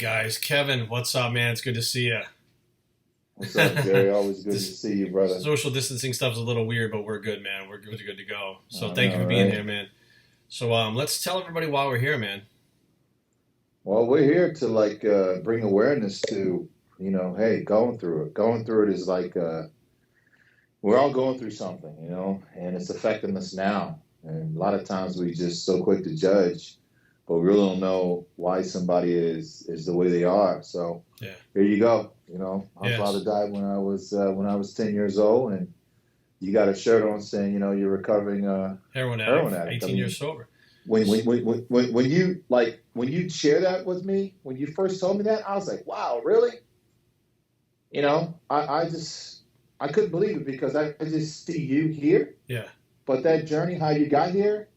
right, guys. Kevin, what's up, man? It's good to see you. What's up, Jerry? Always good to This see you, brother. social distancing stuff's a little weird, but we're good, man. We're good to go. So I thank you know, for being right? here, man. So let's tell everybody why we're here, man. Well, we're here to bring awareness to, hey, going through it. Going through it is we're all going through something, and it's affecting us now. And a lot of times we just so quick to judge, but we really don't know why somebody is the way they are. So Yeah. here you go. My father Yes. died when I was 10 years old, and you got a shirt on saying, you're recovering Heroin heroin addict, addict. I 18 years mean, sober. when you share that with me, when you first told me that, I was like, wow, really? I couldn't believe it because I just see you here, Yeah. but that journey, how you got here,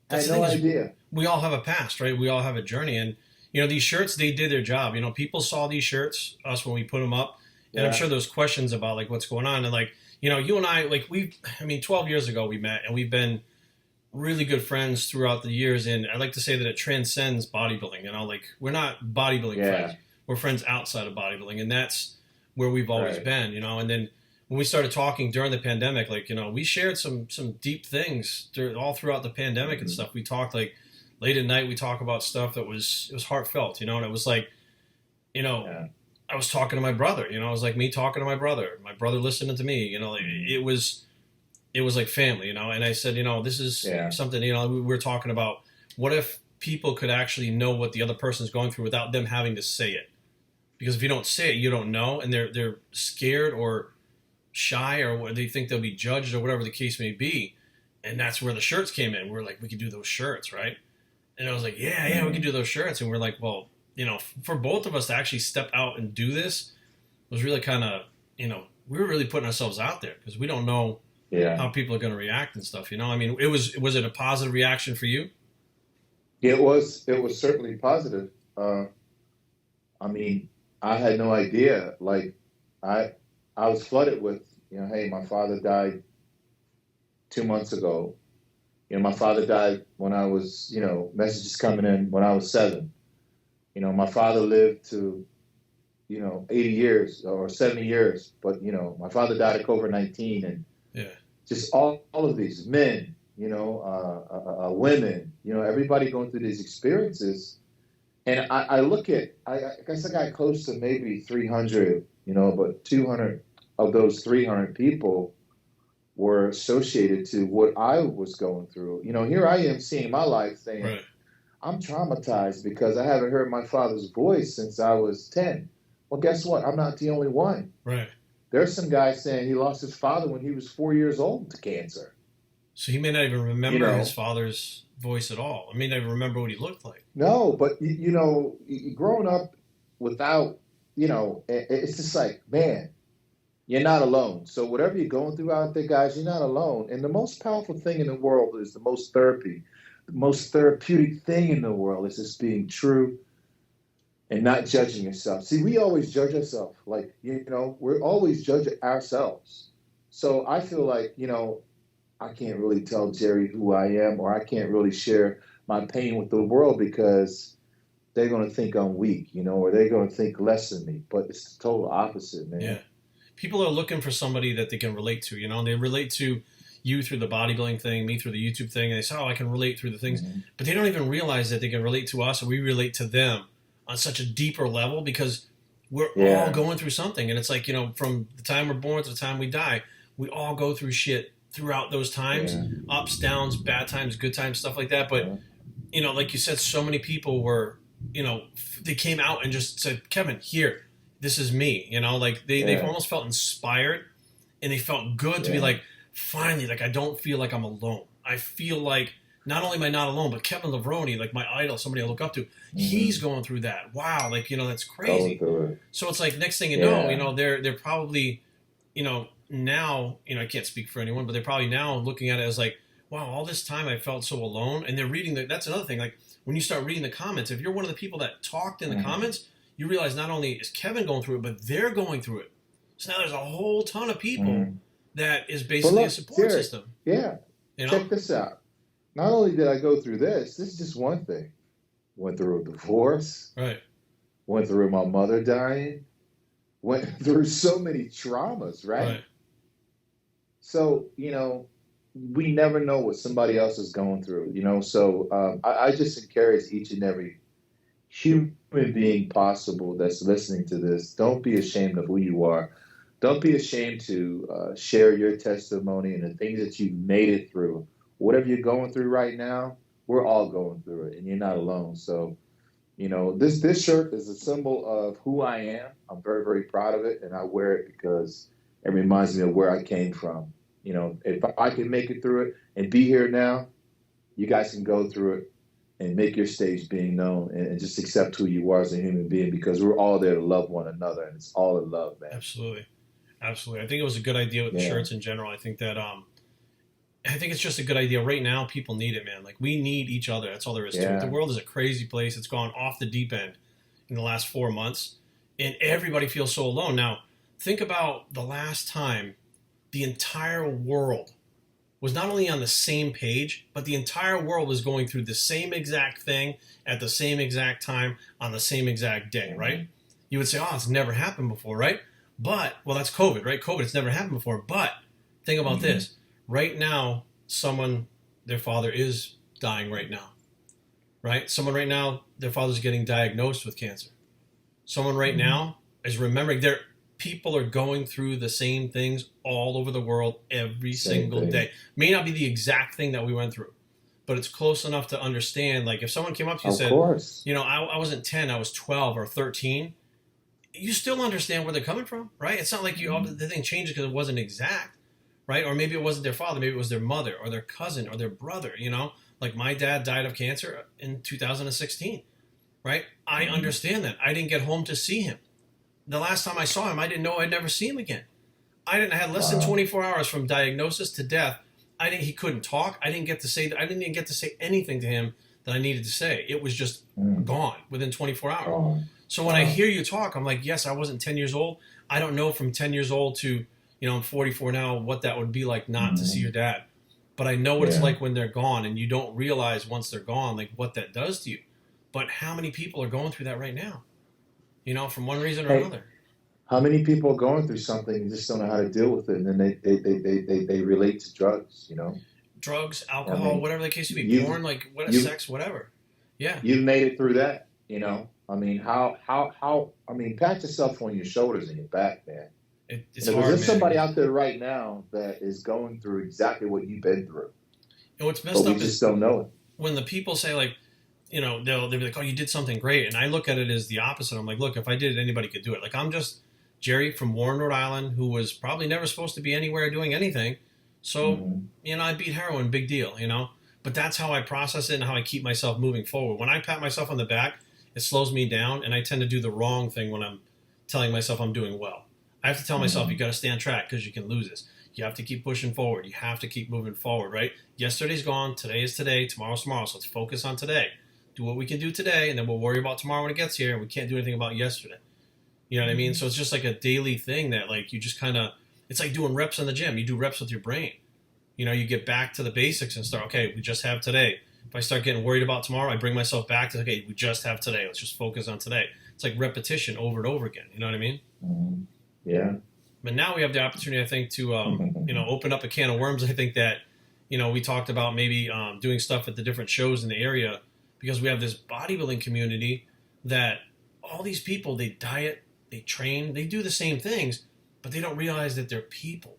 I That's had the no thing is, idea. we all have a past, right? We all have a journey, and these shirts, they did their job. People saw these shirts, us when we put them up, and I'm Yeah, sure there was questions about like what's going on, and like you and I, like I mean, 12 years ago we met, and we've been really good friends throughout the years. And I like to say that it transcends bodybuilding. Like we're not bodybuilding friends. yeah, We're friends outside of bodybuilding. And that's where we've always right. been. And then when we started talking during the pandemic, like, we shared some deep things all throughout the pandemic and Hmm. stuff. We talked like late at night, we talk about stuff that it was heartfelt, and it was like, you know, Yeah, I was talking to my brother, it was like me talking to my brother listening to me, like hmm, it was like family, and I said, this is yeah, something, we were talking about what if people could actually know what the other person's going through without them having to say it. Because if you don't say it, you don't know, and they're scared or shy, or they think they'll be judged or whatever the case may be. And that's where the shirts came in. We're like, we could do those shirts, right? And I was like, yeah, we could hmm, do those shirts. And we're like, well, for both of us to actually step out and do this was really kind of, we were really putting ourselves out there because we don't know yeah. how people are going to react and stuff. I mean, was it a positive reaction for you? It was certainly positive. Uh, I mean, I had no idea. I I was flooded with, hey, my father died 2 months ago. My father died when I was, messages coming in when I was 7. My father lived to, 80 years or 70 years, but, my father died of COVID-19, and Yeah. just all of these men, women, everybody going through these experiences. And I look at, I guess I got close to maybe 300, but 200 of those 300 people were associated to what I was going through. Here I am seeing my life saying, Right. I'm traumatized because I haven't heard my father's voice since I was 10. Well, guess what? I'm not the only one. Right. There's some guy saying he lost his father when he was 4 years old to cancer. So he may not even You remember his know, father's voice at all. I may not even remember what he looked like. no, but growing up without, it's just like, man, you're not alone. So whatever you're going through out there, guys, you're not alone. And the most powerful thing in the world is the most therapy. The most therapeutic thing in the world is just being true and not judging yourself. See, we always judge ourselves. Like, we're always judging ourselves. So I feel like, I can't really tell Jerry who I am, or I can't really share my pain with the world because they're going to think I'm weak, or they're going to think less of me. But it's the total opposite, Yeah. man. People are looking for somebody that they can relate to, and they relate to you through the bodybuilding thing, me through the YouTube thing, and they say, oh, I can relate through the things. Hmm. But they don't even realize that they can relate to us, or we relate to them on such a deeper level because we're all Yeah, going through something. And it's like, from the time we're born to the time we die, we all go through shit throughout those times, yeah, ups, downs, bad times, good times, stuff like that. But, yeah, like you said, so many people were, they came out and just said, Kevin, here, this is me. Like they yeah, almost felt inspired, and they felt good to be yeah. like, finally, like I don't feel like I'm alone. I feel like not only am I not alone, but Kevin Levrone, like my idol, somebody I look up to, he's Hmm. going through that. Wow, like that's Going crazy. through it. So it's like next thing you know, Yeah. they're probably, now, I can't speak for anyone, but they're probably now looking at it as like, wow, all this time I felt so alone. And they're reading that's another thing. Like when you start reading the comments, if you're one of the people that talked in the Hmm. comments, you realize not only is Kevin going through it, but they're going through it. So now there's a whole ton of people Hmm. that is But basically a look, support Jerry, system. yeah, You know? check this out. Not only did I go through this is just one thing. Went through a divorce, Right. went through my mother dying, went through so many traumas, right? Right. So, we never know what somebody else is going through, So I just encourage each and every human being possible that's listening to this. Don't be ashamed of who you are. Don't be ashamed to share your testimony and the things that you've made it through. Whatever you're going through right now, we're all going through it, and you're not alone. So, this shirt is a symbol of who I am. I'm very, very proud of it, and I wear it because it reminds me of where I came from. If I can make it through it and be here now, you guys can go through it and make your stage being known, and just accept who you are as a human being, because we're all there to love one another, and it's all in love, man. Absolutely. Absolutely. I think it was a good idea with the Yeah, shirts in general. I think it's just a good idea. Right now, people need it, man. Like, we need each other. That's all there is to it. The yeah, world is a crazy place. It's gone off the deep end in the last 4 months, and everybody feels so alone. Now, think about the last time the entire world was not only on the same page, but the entire world was going through the same exact thing at the same exact time on the same exact day, hmm right? You would say, oh, it's never happened before, right? But, well, that's COVID, right? COVID, it's never happened before. But think about hmm this. Right now, someone, their father is dying right now, right? Someone right now, their father's getting diagnosed with cancer. Someone right hmm now is remembering their people are going through the same things all over the world every same single thing. day. May not be the exact thing that we went through, but it's close enough to understand. Like, if someone came up to you and Of said, course. I wasn't 10, I was 12 or 13, you still understand where they're coming from, right? It's not like hmm the thing changed because it wasn't exact, right? Or maybe it wasn't their father, maybe it was their mother or their cousin or their brother. Like, my dad died of cancer in 2016, right? I hmm understand that. I didn't get home to see him. The last time I saw him, I didn't know I'd never see him again. I had less than Wow. 24 hours from diagnosis to death. He couldn't talk. I didn't even get to say anything to him that I needed to say. It was just Mm. gone within 24 hours. Oh, So when I wow. hear you talk, I'm like, yes, I wasn't 10 years old. I don't know from 10 years old to, I'm 44 now, what that would be like not to see hmm your dad. But I know what it's Yeah. like when they're gone, and you don't realize once they're gone, like, what that does to you. But how many people are going through that right now? From one reason or Hey, another. how many people are going through something and just don't know how to deal with it, and then they relate to drugs? Drugs, I alcohol, mean, whatever the case may be, you've porn, like, what, you've sex, whatever. Yeah, you've made it through that. I mean, how I mean, pat yourself on your shoulders and your back, man. it's Because hard, there's somebody man. out there right now that is going through exactly what you've been through, And what's but messed we up just is don't know it. when the people say, like, they'll be like, oh, you did something great, and I look at it as the opposite. I'm like, look, if I did it, anybody could do it. Like, I'm just Jerry from Warren, Rhode Island, who was probably never supposed to be anywhere doing anything. So, hmm I beat heroin, big deal. But that's how I process it and how I keep myself moving forward. When I pat myself on the back, it slows me down, and I tend to do the wrong thing when I'm telling myself I'm doing well. I have to tell myself, you hmm got to stay on track because you can lose this. You have to keep pushing forward. You have to keep moving forward, right? Yesterday's gone. Today is today. Tomorrow's tomorrow. So let's focus on today. Do what we can do today, and then we'll worry about tomorrow when it gets here. And we can't do anything about yesterday. You know what I mean? hmm So it's just like a daily thing that, like, you just kind of, it's like doing reps in the gym. You do reps with your brain. You get back to the basics and start, okay, we just have today. If I start getting worried about tomorrow, I bring myself back to, okay, we just have today. Let's just focus on today. It's like repetition over and over again. You know what I mean? hmm Yeah. But now we have the opportunity, I think, to open up a can of worms. I think that we talked about maybe doing stuff at the different shows in the area, because we have this bodybuilding community that all these people, they diet, they train, they do the same things, but they don't realize that they're people.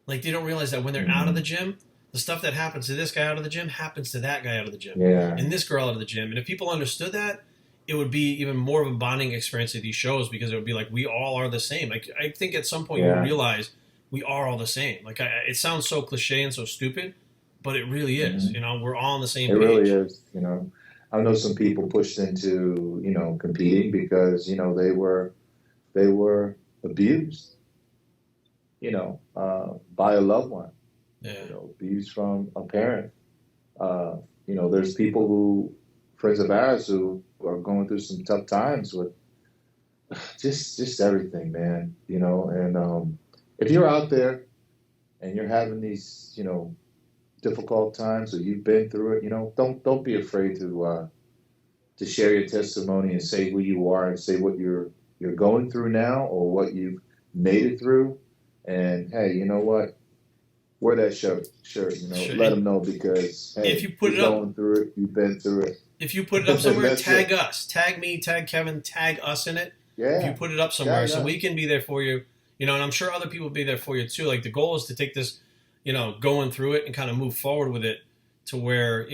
Like, they don't realize that when they're out of the hmm gym, the stuff that happens to this guy out of the gym happens to that guy out of the gym, Yeah. and this girl out of the gym. And if people understood that, it would be even more of a bonding experience at these shows, because it would be like, we all are the same. Like, I think at some point you Yeah. realize we are all the same. Like, it sounds so cliche and so stupid, but it really is. hmm We're all on the It same really page. is. I know some people pushed into competing because they were abused, by a loved one, Yeah. abused from a parent. Uh, there's people friends of ours who are going through some tough times with just everything, man. And if you're out there and you're having these, difficult times, or you've been through it, don't be afraid to to share your testimony and say who you are and say what you're going through now or what you've made it through. And hey, you know what? Wear that shirt. Sure. Let them know because If hey, you put you're it up, going through it. You've been through it. if you put it up somewhere, That's tag it. us, tag me, tag Kevin, tag us in it. If you Yeah, put it up somewhere, yeah, so yeah. we can be there for you, and I'm sure other people will be there for you too. Like the goal is to take this, going through it and kind of move forward with it to where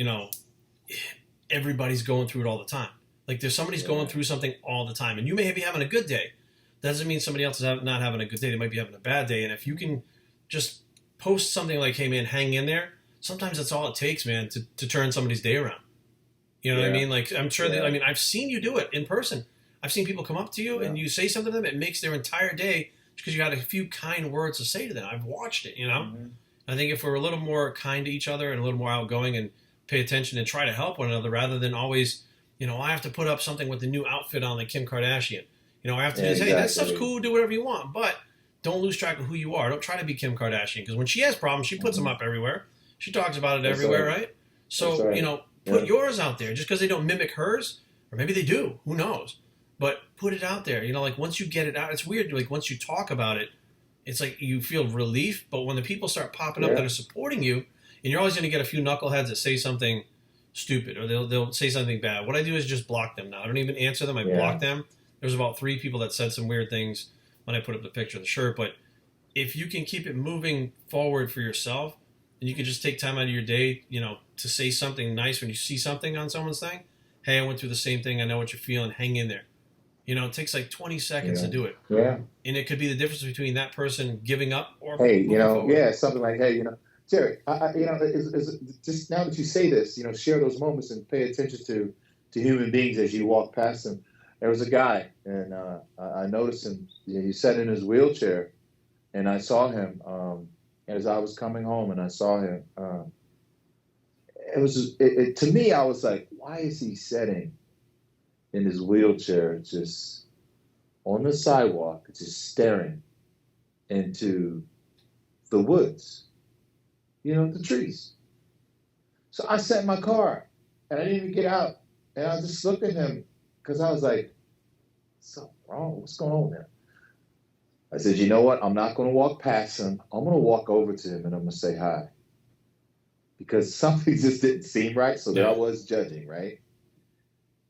everybody's going through it all the time. Like there's somebody's going Yeah. through something all the time, and you may be having a good day. That doesn't mean somebody else is not having a good day. They might be having a bad day, and if you can just post something like, "Hey man, hang in there," sometimes that's all it takes, man, to turn somebody's day around. You know what I Yeah. mean? Like I'm sure that Yeah. I've seen you do it in person. I've seen people come up to you Yeah. and you say something to them. It makes their entire day because you got a few kind words to say to them. I've watched it. Hmm. I think if we're a little more kind to each other and a little more outgoing and pay attention and try to help one another rather than always, I have to put up something with the new outfit on like Kim Kardashian. I have to Yeah, do this. Hey, that stuff's exactly. cool. Do whatever you want, but don't lose track of who you are. Don't try to be Kim Kardashian because when she has problems, she puts them Hmm. up everywhere. She talks about it That's everywhere, right. right? That's So, right. put Yeah. yours out there just because they don't mimic hers, or maybe they do. Who knows? But put it out there. Like once you get it out, it's weird. Like once you talk about it, it's like you feel relief. But when the people start popping up that Yeah. are supporting you, and you're always going to get a few knuckleheads that say something stupid or they'll say something bad. What I do is just block them now. I don't even answer them. I Yeah. block them. There's about 3 people that said some weird things when I put up the picture of the shirt. But if you can keep it moving forward for yourself, and you can just take time out of your day, to say something nice when you see something on someone's thing. Hey, I went through the same thing. I know what you're feeling. Hang in there. It takes like 20 seconds to Yeah. do it. Yeah. And it could be the difference between that person giving up or Hey, moving forward. yeah, something like, hey, Jerry, just now that you say this, share those moments and pay attention to human beings as you walk past them. There was a guy, and I noticed him. He sat in his wheelchair, and I saw him as I was coming home, and I saw him. To me, I was like, why is he sitting in his wheelchair, just on the sidewalk, just staring into the woods, the trees. So I sat in my car and I didn't even get out. And I just looked at him because I was like, so wrong. What's going on there? I said, you know what? I'm not going to walk past him. I'm going to walk over to him and I'm going to say hi. Because something just didn't seem right. So there I was judging, right?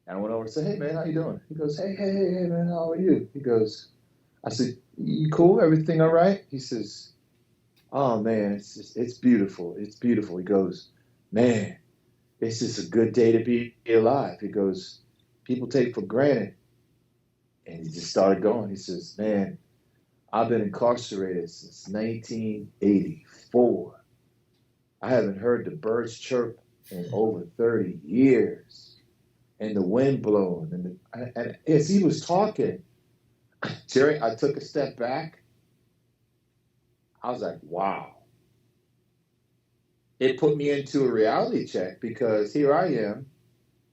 And I went over and said, hey, man, how you doing? He goes, hey, man, how are you? He goes, I said, you cool? Everything all right? He says, oh man, it's beautiful. It's beautiful. He goes, man, it's just a good day to be alive. He goes, people take for granted. And he just started going. He says, man, I've been incarcerated since 1984. I haven't heard the birds chirp in over 30 years. And the wind blowing. And as he was talking, Jerry, I took a step back. I was like, wow. It put me into a reality check because here I am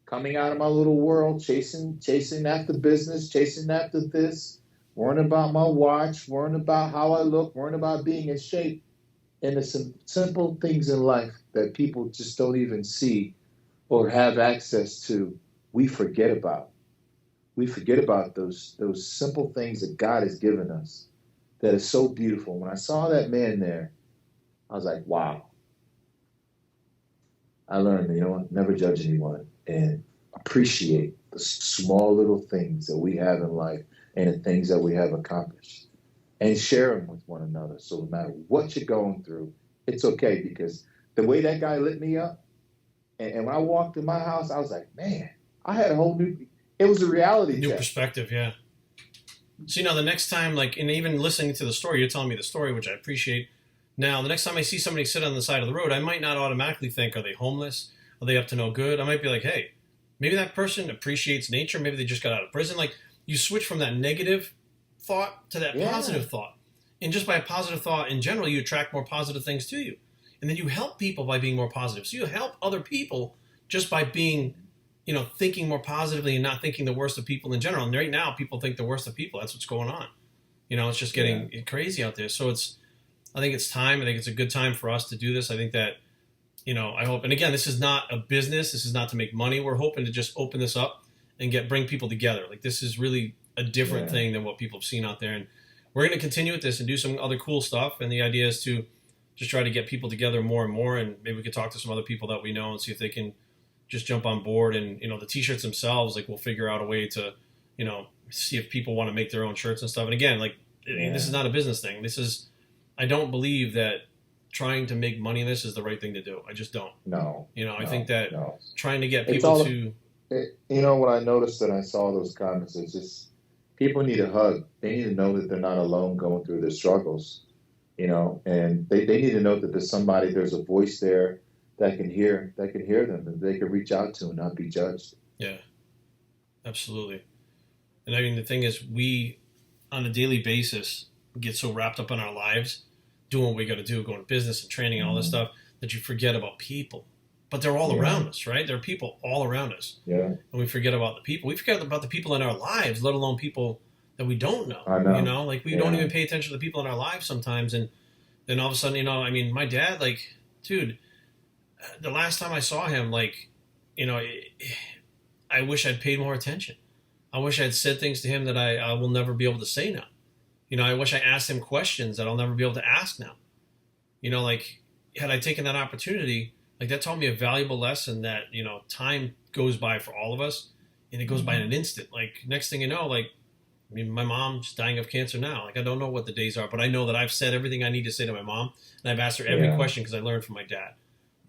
coming out of my little world, chasing after business, chasing after this, worrying about my watch, worrying about how I look, worrying about being in shape. And there's some simple things in life that people just don't even see or have access to. We forget about. We forget about those simple things that God has given us that is so beautiful. When I saw that man there, I was like, wow. I learned, never judge anyone and appreciate the small little things that we have in life and the things that we have accomplished and share them with one another. So no matter what you're going through, it's okay because the way that guy lit me up, and when I walked in my house, I was like, man, I had a whole it was a reality New check. perspective, yeah. So, the next time, and even listening to the story, you're telling me the story, which I appreciate. Now, the next time I see somebody sit on the side of the road, I might not automatically think, are they homeless? Are they up to no good? I might be like, hey, maybe that person appreciates nature. Maybe they just got out of prison. Like, you switch from that negative thought to that positive thought. And just by a positive thought in general, you attract more positive things to you. And then you help people by being more positive. So you help other people just by being, thinking more positively and not thinking the worst of people in general. And right now, people think the worst of people. That's what's going on. It's just getting crazy out there. So I think it's time. I think it's a good time for us to do this. I think that, I hope, and again, this is not a business. This is not to make money. We're hoping to just open this up and bring people together. Like, this is really a different thing than what people have seen out there. And we're going to continue with this and do some other cool stuff. And the idea is to just try to get people together more and more. And maybe we could talk to some other people that we know and see if they can just jump on board. And, the t-shirts themselves, like, we'll figure out a way to, see if people want to make their own shirts and stuff. And again, like, this is not a business thing. I don't believe that trying to make money in this is the right thing to do. I just don't. No. I think that trying to get people what I noticed that I saw those comments is just people need a hug. They need to know that they're not alone going through their struggles, and they need to know that there's a voice there that can hear them, that they can reach out to and not be judged. Yeah, absolutely. And I mean, the thing is, we, on a daily basis, get so wrapped up in our lives, doing what we got to do, going to business and training and all this stuff, that you forget about people. But they're all around us, right? There are people all around us. Yeah. And we forget about the people. We forget about the people in our lives, let alone people that we don't know. I know. Like, we don't even pay attention to the people in our lives sometimes. And then all of a sudden, I mean, my dad, like, dude, the last time I saw him, like, I wish I'd paid more attention. I wish I'd said things to him that I will never be able to say now. I wish I asked him questions that I'll never be able to ask now. Like, had I taken that opportunity, like, that taught me a valuable lesson that, time goes by for all of us, and it goes by in an instant. Like, next thing you know, like, I mean, my mom's dying of cancer now. Like, I don't know what the days are, but I know that I've said everything I need to say to my mom, and I've asked her every question because I learned from my dad.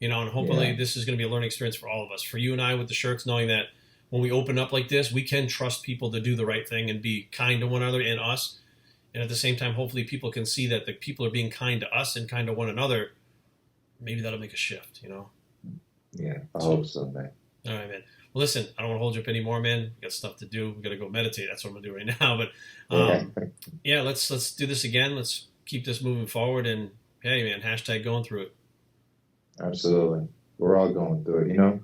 And hopefully this is going to be a learning experience for all of us. For you and I with the shirts, knowing that when we open up like this, we can trust people to do the right thing and be kind to one another and us. And at the same time, hopefully people can see that the people are being kind to us and kind to one another. Maybe that'll make a shift, Yeah, I hope so, man. All right, man. Well, listen, I don't want to hold you up anymore, man. We got stuff to do. We got to go meditate. That's what I'm going to do right now. But let's do this again. Let's keep this moving forward. And hey, man, # going through it. Absolutely. We're all going through it.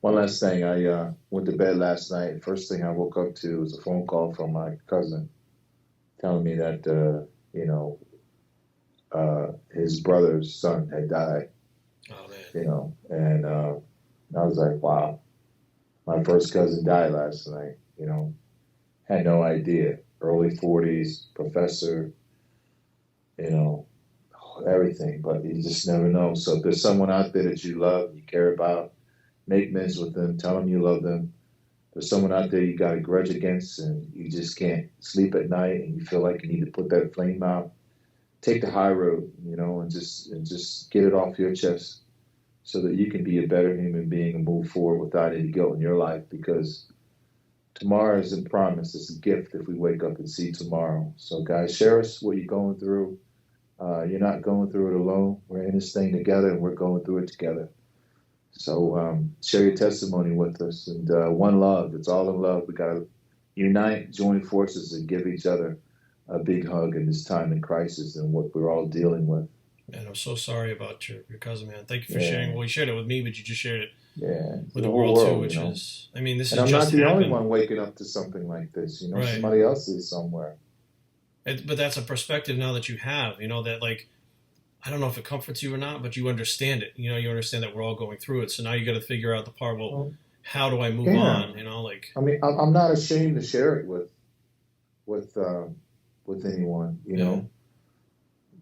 One last thing. I went to bed last night. First thing I woke up to was a phone call from my cousin telling me that, his brother's son had died. Oh, man. And I was like, wow, my first cousin died last night, had no idea. Early 40s, professor, everything, but you just never know. So if there's someone out there that you love, you care about, make amends with them, tell them you love them. There's someone out there you got a grudge against and you just can't sleep at night and you feel like you need to put that flame out, take the high road, and just get it off your chest so that you can be a better human being and move forward without any guilt in your life, because tomorrow isn't promised. It's a gift if we wake up and see tomorrow. So guys, share us what you're going through. You're not going through it alone. We're in this thing together and we're going through it together. So share your testimony with us, and one love. It's all in love. We got to unite, join forces, and give each other a big hug in this time in crisis and what we're all dealing with. Man, I'm so sorry about your cousin, man. Thank you for sharing. Well, you shared it with me, but you just shared it with the world too, which is, I mean, this is just I'm not the happened. only one waking up to something like this. Right. Somebody else is somewhere. But that's a perspective now that you have, that, like, I don't know if it comforts you or not, but you understand it. You understand that we're all going through it. So now you got to figure out the part, how do I move on? I mean, I'm not ashamed to share it with anyone,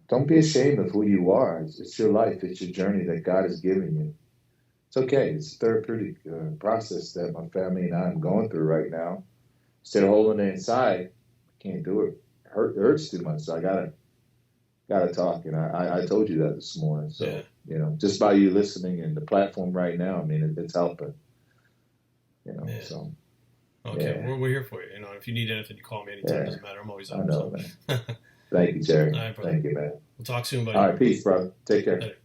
Don't be ashamed of who you are. It's your life. It's your journey that God has given you. It's okay. It's a therapeutic process that my family and I am going through right now. Instead of holding it inside, I can't do it. It hurts too much. So I gotta talk. And I told you that this morning. So, just by you listening and the platform right now, I mean, it's helping. So. Okay, we're here for you. If you need anything, you call me anytime. It doesn't matter. I'm always on. I know, man. Thank you, Jerry. All right, brother. Thank you, man. We'll talk soon, buddy. All right, peace, brother. Take care. Later.